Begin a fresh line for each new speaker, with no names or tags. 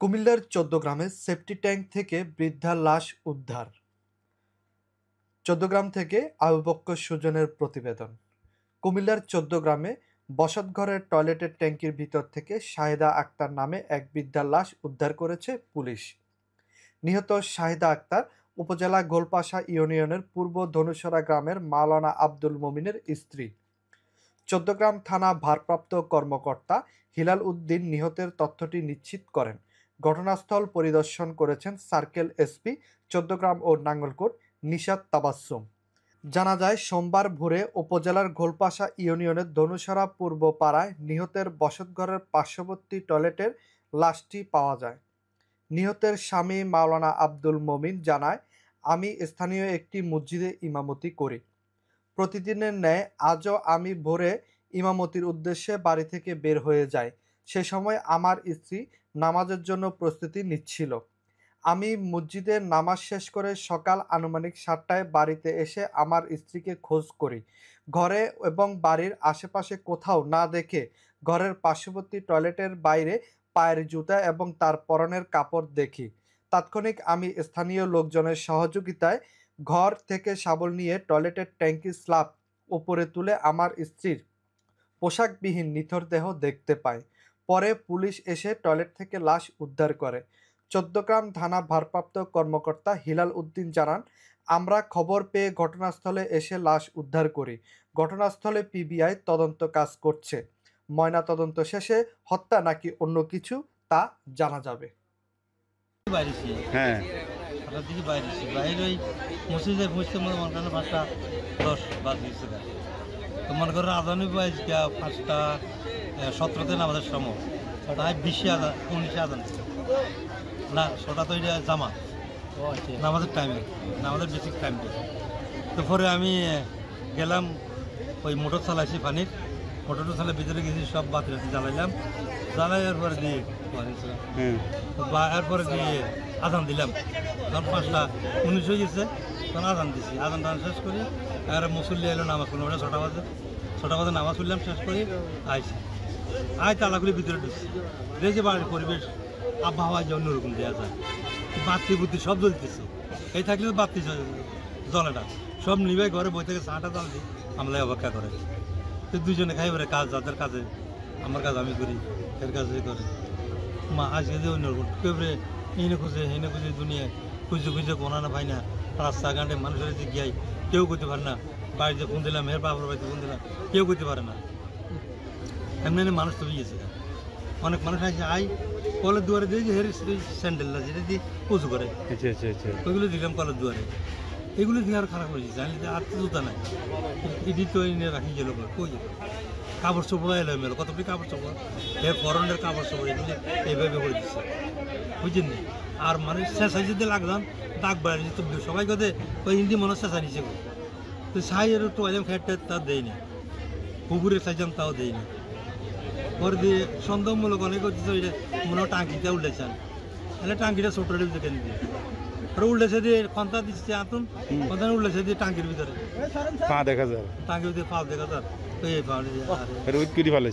কুমিল্লার চৌদ্দগ্রামে সেপটি ট্যাঙ্ক থেকে বৃদ্ধার লাশ উদ্ধার। চৌদ্দগ্রাম থেকে আবু বক্কর সুজনের প্রতিবেদন। কুমিল্লার চৌদ্দগ্রামে বসতঘরের টয়লেটের ট্যাঙ্কির ভিতর থেকে শাহেদা আক্তার নামে এক বৃদ্ধার লাশ উদ্ধার করেছে পুলিশ। নিহত শাহেদা আক্তার উপজেলা গোলপাশা ইউনিয়নের পূর্ব ধনুসরা গ্রামের মাওলানা আব্দুল মমিনের স্ত্রী। চৌদ্দগ্রাম থানা ভারপ্রাপ্ত কর্মকর্তা হিলাল উদ্দিন নিহতের তথ্যটি নিশ্চিত করেন। ঘটনাস্থল পরিদর্শন করেছেন সার্কেল এসপি চৌদ্দগ্রাম ও নাঙ্গলকোট নিশাত তাবাসসুম। জানা যায়, সোমবার ভোরে উপজেলার গোলপাশা ইউনিয়নের ধনুসরা পূর্ব পাড়ায় নিহতের বসতঘরের পার্শ্ববর্তী টয়লেটের লাশটি পাওয়া যায়। নিহতের স্বামী মাওলানা আব্দুল মমিন জানায়, আমি স্থানীয় একটি মসজিদে ইমামতি করি। প্রতিদিনের ন্যায় আজও আমি ভোরে ইমামতির উদ্দেশ্যে বাড়ি থেকে বের হয়ে যাই। সে সময় আমার স্ত্রী নামাজের জন্য প্রস্তুতি নিচ্ছিল। আমি মসজিদের নামাজ শেষ করে সকাল আনুমানিক 7টায় বাড়িতে এসে আমার স্ত্রীকে খোঁজ করি। ঘরে এবং বাড়ির আশেপাশে কোথাও না দেখে ঘরের পার্শ্ববর্তী টয়লেটের বাইরে পায়ের জুতা এবং তার পরনের কাপড় দেখি। তাৎক্ষণিক আমি স্থানীয় লোকজনের সহযোগিতায় ঘর থেকে শাবল নিয়ে টয়লেটের ট্যাঙ্কির স্ল্যাব উপরে তুলে আমার স্ত্রীর পোশাকবিহীন নিথর দেহ দেখতে পাই। পরে পুলিশ এসে টয়লেট থেকে লাশ উদ্ধার করে। চৌদ্দগ্রাম থানা ভারপ্রাপ্ত কর্মকর্তা হিলাল উদ্দিন জানান, আমরা খবর পেয়ে ঘটনাস্থলে এসে লাশ উদ্ধার করি। ঘটনাস্থলে পিবিআই তদন্ত কাজ করছে। ময়নাতদন্ত শেষে হত্যা নাকি অন্য কিছু তা জানা যাবে।
হ্যাঁ,
মনে করেন আদানি বাইশ 5:17 আমাদের সময় 19 আদান না, সেটা তো এটা জামা নামাজের টাইমে, নামাজের বেসিক টাইমটা। তো পরে আমি গেলাম, ওই মোটর চালাইছি, পানির মোটরটা চালাই ভিতরে গেছি, সব বাতি জ্বালাইলাম, জ্বালাইয়ার পরে দিয়ে এরপরে দিয়ে আদান দিলাম। তখন 5:19 হয়ে গেছে, তখন আদান দিছি। আদান শেষ করি আর মুসল্লি এলো নামাজ পড়লাম। ওটা 6টা বাজে নামাজ পড়লাম, শেষ করি আইসি। তালাগুলি ভিতরে ঢুকছি, দেখছি বাড়ির পরিবেশ আবহাওয়া যে অন্যরকম দেওয়া যায়। বাতি বুদ্ধি সব জ্বলতেছে, এই থাকলে বাতি জ্বলে না, সব নিবে। ঘরে বই থেকে চাটা জাল দিই, আমরা অপেক্ষা করে। তো দুজনে খাই পরে কাজ, যাদের কাজে আমার কাজ আমি করি, এর কাজে করে। মা আজকে যে অন্যরকম কেউরে এইনে খুঁজে দুনিয়ায় খুঁজে কোনা না ভাই না, রাস্তাঘাটে মানুষের যে গিয়াই কেউ করতে পারে না। বাড়িতে ফোন দিলাম, হের বাবার বাড়িতে ফোন দিলাম, কেউ করতে পারে না। এমনি মানুষ তো গিয়েছে, অনেক মানুষ আছে আই কলের দুয়ারে দিয়ে যে হের স্যান্ডেলটা যেটা দিয়ে উঁচু করে, ওইগুলো দিলাম কলের দুয়ারে। এগুলো দিয়ে আর খারাপ হয়েছে, জানলে যে আর তো জুতা নাই, এটি তো এনে রাখি গেল কই কাপড় চোপড় এলো মেলো, কতগুলি কাপড় চোপড়, এর ফরনের কাপড় চোপড় এগুলি এইভাবে করে দিচ্ছে, বুঝছেন না। আর মানুষ চেঁচাই যদি লাগলাম দাগ বাড়ি তো সবাই কথা ওই হিন্দি মনে চেঁচা নিচে, তো সাই এর টোয়াইলাম খেটে তা দেয় না, পুকুরে চাইজাম তাও দেয় না। পরে দিয়ে সন্দেহমূলক অনেক হচ্ছে, ওইটা মনে হয় টাঙ্কিটা উল্টেছেন, তাহলে টাঙ্কিটা ছোট কেন দিয়ে আর উল্টেছে দিয়ে খন্তা দিচ্ছে, আতুন খন্তা উল্টেছে দিয়ে টাঙ্কির ভিতরে
পা দেখা যায়,
টাঙ্কির ভিতরে পা দেখা যায়। তো এই পা
ভালো